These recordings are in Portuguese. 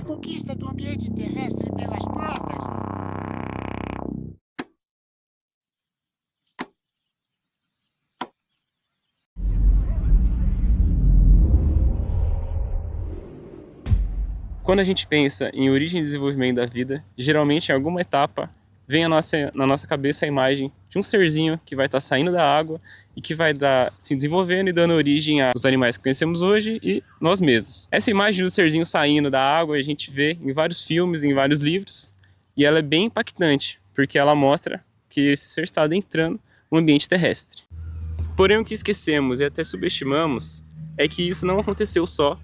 conquista do ambiente terrestre pelas plantas. Quando a gente pensa em origem e desenvolvimento da vida, geralmente em alguma etapa vem na nossa cabeça a imagem de um serzinho que vai estar saindo da água e que vai se desenvolvendo e dando origem aos animais que conhecemos hoje e nós mesmos. Essa imagem do serzinho saindo da água a gente vê em vários filmes, em vários livros, e ela é bem impactante, porque ela mostra que esse ser está adentrando o ambiente terrestre. Porém, o que esquecemos e até subestimamos é que isso não aconteceu só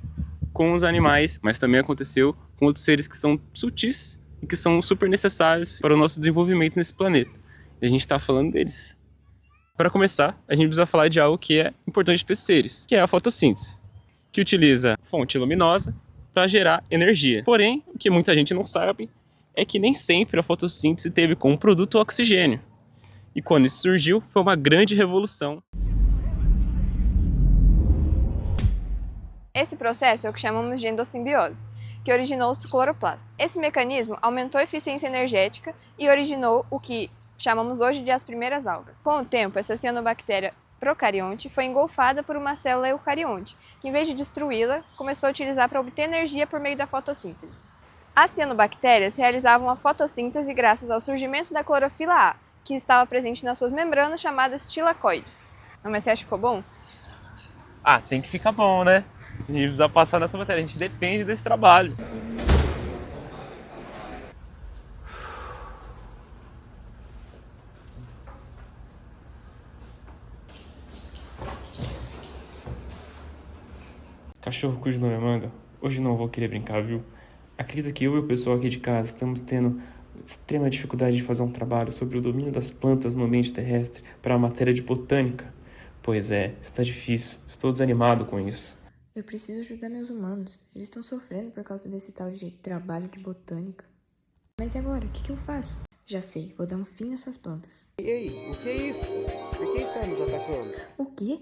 com os animais, mas também aconteceu com outros seres que são sutis e que são super necessários para o nosso desenvolvimento nesse planeta. E a gente está falando deles. Para começar, a gente precisa falar de algo que é importante para esses seres, que é a fotossíntese, que utiliza fonte luminosa para gerar energia. Porém, o que muita gente não sabe é que nem sempre a fotossíntese teve como produto o oxigênio. E quando isso surgiu, foi uma grande revolução. Esse processo é o que chamamos de endossimbiose, que originou os cloroplastos. Esse mecanismo aumentou a eficiência energética e originou o que chamamos hoje de as primeiras algas. Com o tempo, essa cianobactéria procarionte foi engolfada por uma célula eucarionte, que em vez de destruí-la, começou a utilizar para obter energia por meio da fotossíntese. As cianobactérias realizavam a fotossíntese graças ao surgimento da clorofila A, que estava presente nas suas membranas chamadas tilacoides. Mas você acha que ficou bom? Ah, tem que ficar bom, né? A gente precisa passar nessa matéria, a gente depende desse trabalho. Cachorro cujo nome é Manga, hoje não vou querer brincar, viu? Acredita que eu e o pessoal aqui de casa estamos tendo extrema dificuldade de fazer um trabalho sobre o domínio das plantas no ambiente terrestre para a matéria de botânica? Pois é, está difícil, estou desanimado com isso. Eu preciso ajudar meus humanos. Eles estão sofrendo por causa desse tal de trabalho de botânica. Mas e agora? O que eu faço? Já sei, vou dar um fim nessas plantas. E aí, o que é isso? Por que está nos atacando? O quê?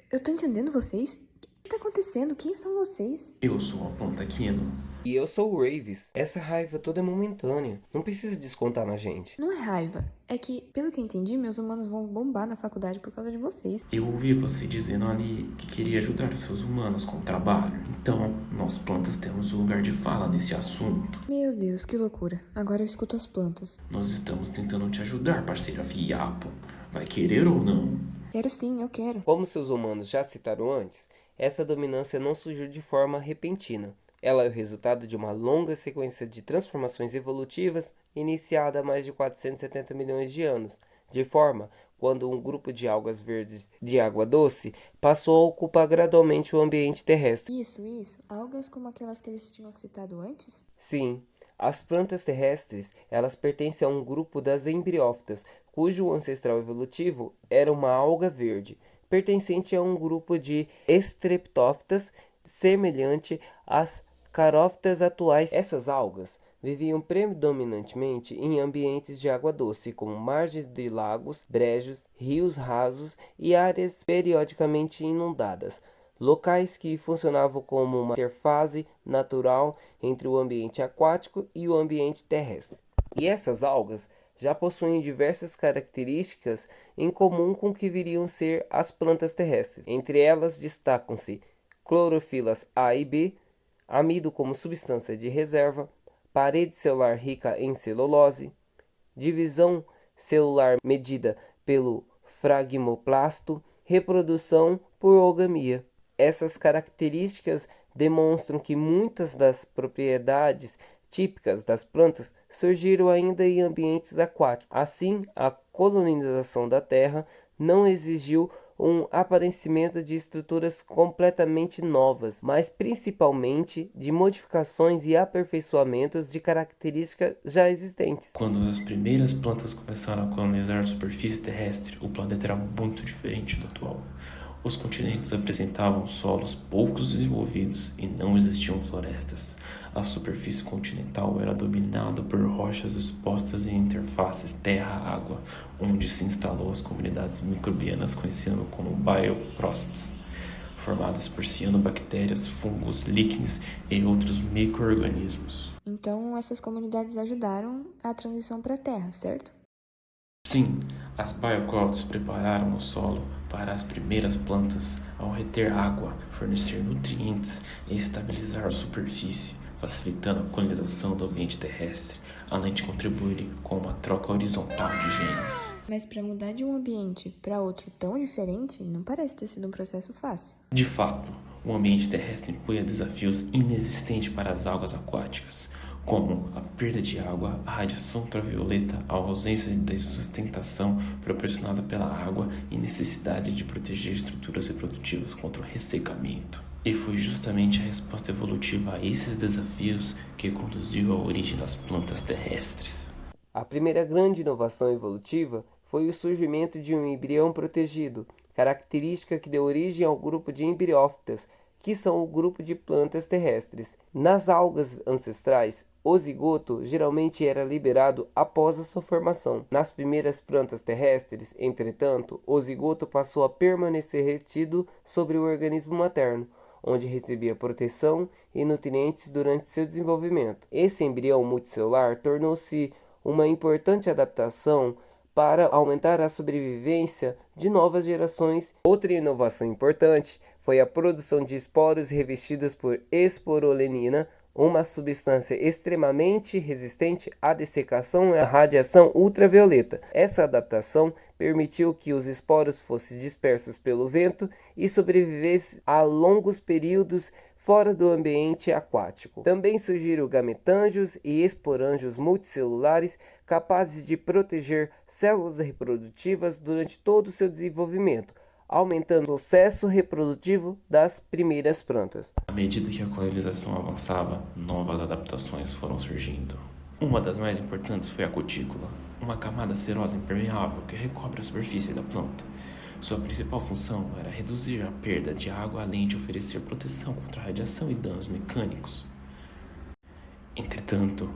Eu tô entendendo vocês? O que tá acontecendo? Quem são vocês? Eu sou a planta Quino. E eu sou o Ravis. Essa raiva toda é momentânea. Não precisa descontar na gente. Não é raiva. É que, pelo que eu entendi, meus humanos vão bombar na faculdade por causa de vocês. Eu ouvi você dizendo ali que queria ajudar os seus humanos com o trabalho. Então, nós plantas temos o lugar de fala nesse assunto. Meu Deus, que loucura. Agora eu escuto as plantas. Nós estamos tentando te ajudar, parceira Fiapo. Vai querer ou não? Quero sim, eu quero. Como seus humanos já citaram antes, essa dominância não surgiu de forma repentina. Ela é o resultado de uma longa sequência de transformações evolutivas iniciada há mais de 470 milhões de anos, de forma quando um grupo de algas verdes de água doce passou a ocupar gradualmente o ambiente terrestre. Isso. Algas como aquelas que eles tinham citado antes? Sim, as plantas terrestres, elas pertencem a um grupo das embriófitas, cujo ancestral evolutivo era uma alga verde, pertencente a um grupo de estreptófitas semelhante às carófitas atuais. Essas algas viviam predominantemente em ambientes de água doce, como margens de lagos, brejos, rios rasos e áreas periodicamente inundadas, locais que funcionavam como uma interface natural entre o ambiente aquático e o ambiente terrestre. E essas algas já possuem diversas características em comum com o que viriam ser as plantas terrestres. Entre elas destacam-se clorofilas A e B, amido como substância de reserva, parede celular rica em celulose, divisão celular medida pelo fragmoplasto, reprodução por oogamia. Essas características demonstram que muitas das propriedades típicas das plantas surgiram ainda em ambientes aquáticos. Assim, a colonização da Terra não exigiu um aparecimento de estruturas completamente novas, mas principalmente de modificações e aperfeiçoamentos de características já existentes. Quando as primeiras plantas começaram a colonizar a superfície terrestre, o planeta era muito diferente do atual. Os continentes apresentavam solos pouco desenvolvidos e não existiam florestas. A superfície continental era dominada por rochas expostas em interfaces terra-água, onde se instalou as comunidades microbianas conhecidas como biocrosts. formadas por cianobactérias, fungos, líquens e outros micro-organismos. Então, essas comunidades ajudaram a transição para a Terra, certo? Sim, as biocoats prepararam o solo para as primeiras plantas ao reter água, fornecer nutrientes e estabilizar a superfície, facilitando a colonização do ambiente terrestre, além de contribuir com uma troca horizontal de genes. Mas para mudar de um ambiente para outro tão diferente, não parece ter sido um processo fácil. De fato, o ambiente terrestre impunha desafios inexistentes para as algas aquáticas, como a perda de água, a radiação ultravioleta, a ausência de sustentação proporcionada pela água e necessidade de proteger estruturas reprodutivas contra o ressecamento. E foi justamente a resposta evolutiva a esses desafios que conduziu à origem das plantas terrestres. A primeira grande inovação evolutiva foi o surgimento de um embrião protegido, característica que deu origem ao grupo de embriófitas, que são o grupo de plantas terrestres. Nas algas ancestrais, o zigoto geralmente era liberado após a sua formação. Nas primeiras plantas terrestres, entretanto, o zigoto passou a permanecer retido sobre o organismo materno, onde recebia proteção e nutrientes durante seu desenvolvimento. Esse embrião multicelular tornou-se uma importante adaptação para aumentar a sobrevivência de novas gerações. Outra inovação importante foi a produção de esporos revestidos por esporolenina, uma substância extremamente resistente à dessecação e à radiação ultravioleta. Essa adaptação permitiu que os esporos fossem dispersos pelo vento e sobrevivessem a longos períodos fora do ambiente aquático. Também surgiram gametângios e esporângios multicelulares capazes de proteger células reprodutivas durante todo o seu desenvolvimento, aumentando o sucesso reprodutivo das primeiras plantas. À medida que a colonização avançava, novas adaptações foram surgindo. Uma das mais importantes foi a cutícula, uma camada cerosa impermeável que recobre a superfície da planta. Sua principal função era reduzir a perda de água, além de oferecer proteção contra a radiação e danos mecânicos. Entretanto,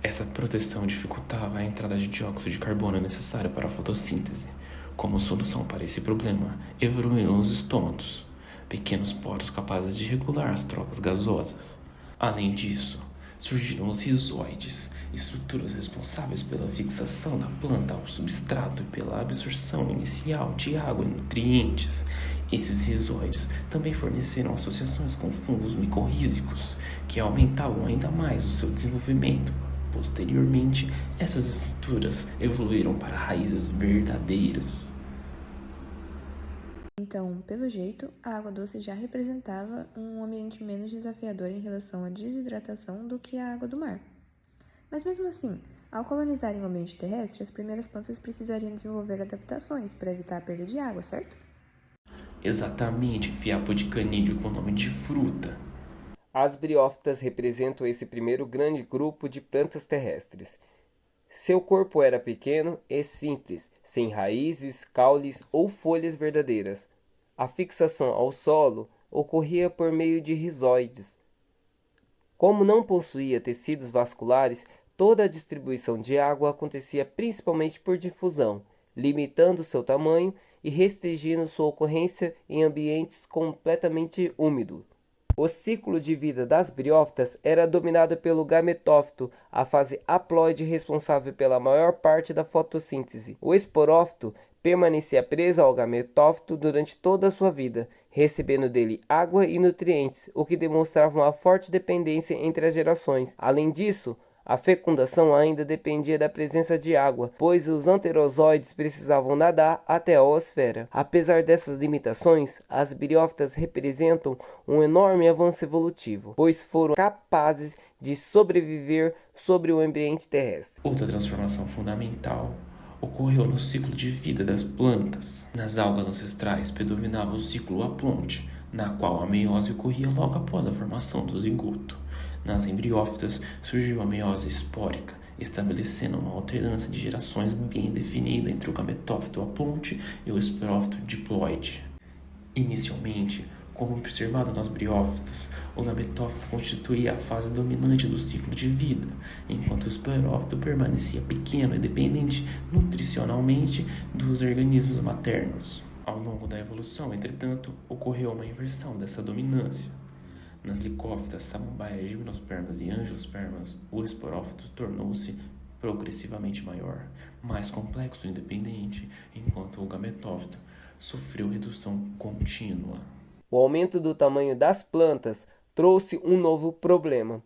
essa proteção dificultava a entrada de dióxido de carbono necessário para a fotossíntese. Como solução para esse problema, evoluíram os estômatos, pequenos poros capazes de regular as trocas gasosas. Além disso, surgiram os rizoides, estruturas responsáveis pela fixação da planta ao substrato e pela absorção inicial de água e nutrientes. Esses rizoides também forneceram associações com fungos micorrízicos, que aumentavam ainda mais o seu desenvolvimento. Posteriormente, essas estruturas evoluíram para raízes verdadeiras. Então, pelo jeito, a água doce já representava um ambiente menos desafiador em relação à desidratação do que a água do mar. Mas mesmo assim, ao colonizarem o ambiente terrestre, as primeiras plantas precisariam desenvolver adaptações para evitar a perda de água, certo? Exatamente, fiapo de canídeo com nome de fruta. As briófitas representam esse primeiro grande grupo de plantas terrestres. Seu corpo era pequeno e simples, sem raízes, caules ou folhas verdadeiras. A fixação ao solo ocorria por meio de rizoides. Como não possuía tecidos vasculares, toda a distribuição de água acontecia principalmente por difusão, limitando seu tamanho e restringindo sua ocorrência em ambientes completamente úmidos. O ciclo de vida das briófitas era dominado pelo gametófito, a fase haploide responsável pela maior parte da fotossíntese. O esporófito permanecia preso ao gametófito durante toda a sua vida, recebendo dele água e nutrientes, o que demonstrava uma forte dependência entre as gerações. Além disso, a fecundação ainda dependia da presença de água, pois os anterozoides precisavam nadar até a oosfera. Apesar dessas limitações, as briófitas representam um enorme avanço evolutivo, pois foram capazes de sobreviver sobre o ambiente terrestre. Outra transformação fundamental ocorreu no ciclo de vida das plantas. Nas algas ancestrais predominava o ciclo aplonte, na qual a meiose ocorria logo após a formação do zigoto. Nas embriófitas surgiu a meiose espórica, estabelecendo uma alternância de gerações bem definida entre o gametófito aplonte e o esporófito diploide. Inicialmente, como observado nas briófitas, o gametófito constituía a fase dominante do ciclo de vida, enquanto o esporófito permanecia pequeno e dependente nutricionalmente dos organismos maternos. Ao longo da evolução, entretanto, ocorreu uma inversão dessa dominância. Nas licófitas, samambaias, gimnospermas e angiospermas, o esporófito tornou-se progressivamente maior, mais complexo e independente, enquanto o gametófito sofreu redução contínua. O aumento do tamanho das plantas trouxe um novo problema.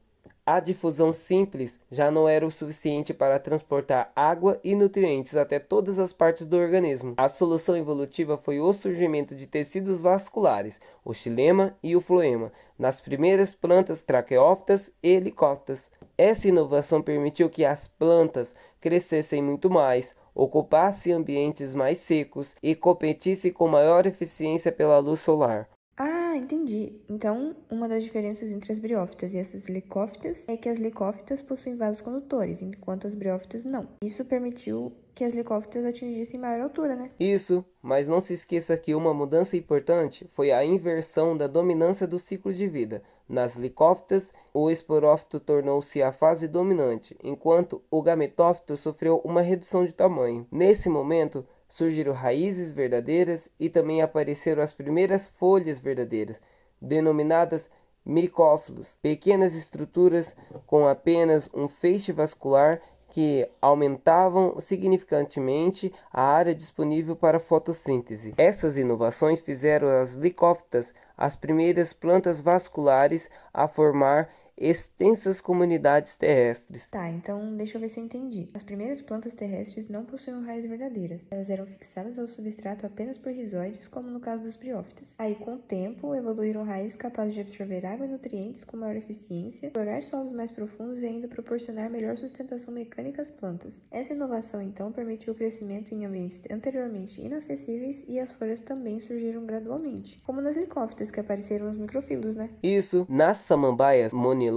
A difusão simples já não era o suficiente para transportar água e nutrientes até todas as partes do organismo. A solução evolutiva foi o surgimento de tecidos vasculares, o xilema e o floema, nas primeiras plantas traqueófitas e licófitas. Essa inovação permitiu que as plantas crescessem muito mais, ocupassem ambientes mais secos e competissem com maior eficiência pela luz solar. Ah, entendi. Então, uma das diferenças entre as briófitas e essas licófitas é que as licófitas possuem vasos condutores, enquanto as briófitas não. Isso permitiu que as licófitas atingissem maior altura, né? Isso, mas não se esqueça que uma mudança importante foi a inversão da dominância do ciclo de vida. Nas licófitas, o esporófito tornou-se a fase dominante, enquanto o gametófito sofreu uma redução de tamanho. Nesse momento, surgiram raízes verdadeiras e também apareceram as primeiras folhas verdadeiras, denominadas micófilos, pequenas estruturas com apenas um feixe vascular que aumentavam significativamente a área disponível para fotossíntese. Essas inovações fizeram as licófitas as primeiras plantas vasculares a formar extensas comunidades terrestres. Tá, então deixa eu ver se eu entendi. As primeiras plantas terrestres não possuíam raízes verdadeiras. Elas eram fixadas ao substrato apenas por rizoides, como no caso das briófitas. Aí, com o tempo, evoluíram raízes capazes de absorver água e nutrientes com maior eficiência, explorar solos mais profundos e ainda proporcionar melhor sustentação mecânica às plantas. Essa inovação, então, permitiu o crescimento em ambientes anteriormente inacessíveis e as folhas também surgiram gradualmente, como nas licófitas, que apareceram os microfilos, né? Isso, nas samambaias monilófitas,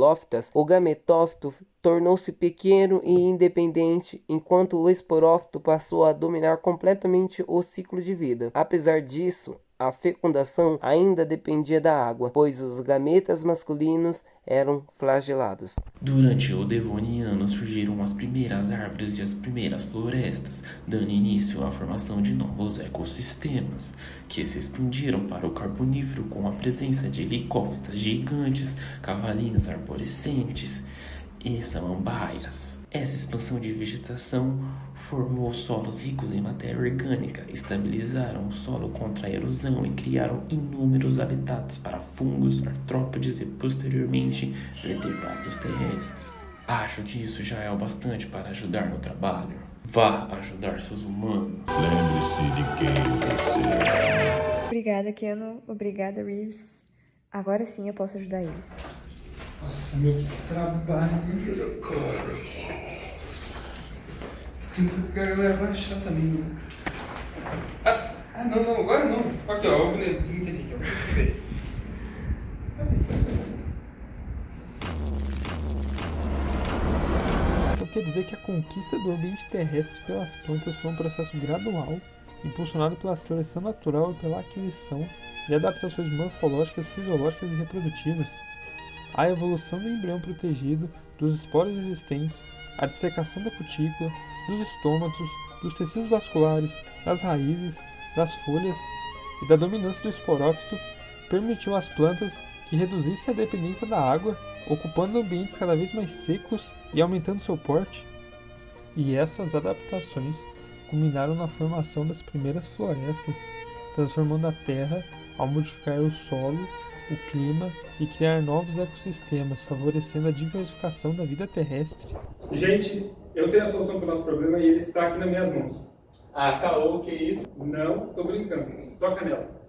o gametófito tornou-se pequeno e independente, enquanto o esporófito passou a dominar completamente o ciclo de vida. Apesar disso, a fecundação ainda dependia da água, pois os gametas masculinos eram flagelados. Durante o Devoniano surgiram as primeiras árvores e as primeiras florestas, dando início à formação de novos ecossistemas, que se expandiram para o Carbonífero com a presença de licófitas gigantes, cavalinhas arborescentes e samambaias. Essa expansão de vegetação formou solos ricos em matéria orgânica, estabilizaram o solo contra a erosão e criaram inúmeros habitats para fungos, artrópodes e, posteriormente, vertebrados terrestres. Acho que isso já é o bastante para ajudar no trabalho. Vá ajudar seus humanos. Lembre-se de quem você é. Obrigada, Keanu. Obrigada, Reeves. Agora sim eu posso ajudar eles. Nossa, meu trabalho, cara. A galera vai achar também, né? Não, agora não. Aqui, ó, eu entendi aqui, ó. Então quer dizer que a conquista do ambiente terrestre pelas plantas foi um processo gradual, impulsionado pela seleção natural e pela aquisição de adaptações morfológicas, fisiológicas e reprodutivas. A evolução do embrião protegido, dos esporos existentes, a dissecação da cutícula, dos estômatos, dos tecidos vasculares, das raízes, das folhas e da dominância do esporófito permitiu às plantas que reduzissem a dependência da água, ocupando ambientes cada vez mais secos e aumentando seu porte. E essas adaptações culminaram na formação das primeiras florestas, transformando a terra ao modificar o solo, o clima e criar novos ecossistemas, favorecendo a diversificação da vida terrestre. Gente, eu tenho a solução para o nosso problema e ele está aqui nas minhas mãos. Ah, caô, que isso? Não, tô brincando. Toca nela.